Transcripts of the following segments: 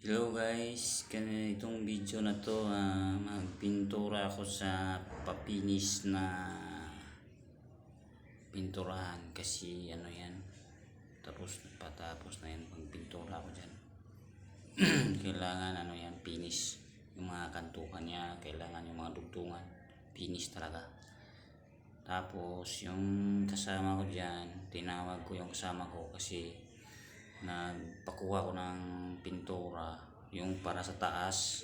Hello guys, itong video na to magpintura ako sa papinis na pinturahan kasi ano yan, patapos na yan pagpintura ko dyan. Kailangan ano yan, finish yung mga kantukan niya, kailangan yung mga dugtungan finish talaga. Tapos yung kasama ko dyan, tinawag ko yung kasama ko kasi nagpakuha ko ng pintura yung para sa taas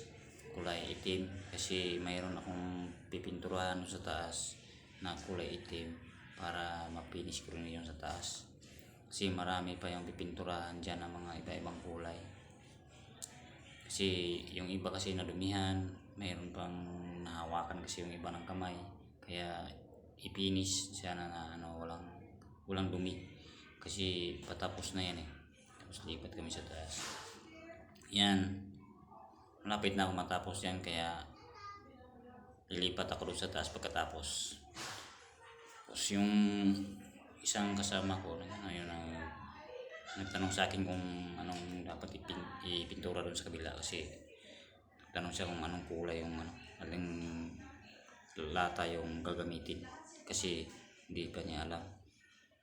kulay itim kasi mayroon akong pipinturahan sa taas na kulay itim para ma-finish ko rin yung sa taas kasi marami pa yung pipinturahan dyan ng mga iba-ibang kulay kasi yung iba kasi nadumihan, mayroon pang nahawakan kasi yung iba ng kamay kaya i-finish siya na walang dumi kasi patapos na yan tapos lipat kami sa taas yan, malapit na ako matapos yan kaya lilipat ako doon sa taas pagkatapos. Tapos yung isang kasama ko nagtanong sa akin kung anong dapat ipintura doon sa kabila kasi tanong siya kung anong kulay yung aling lata yung gagamitin kasi hindi pa niya alam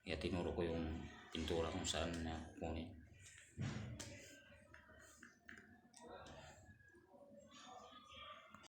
kaya tinuro ko yung pintura kung saan na kunin.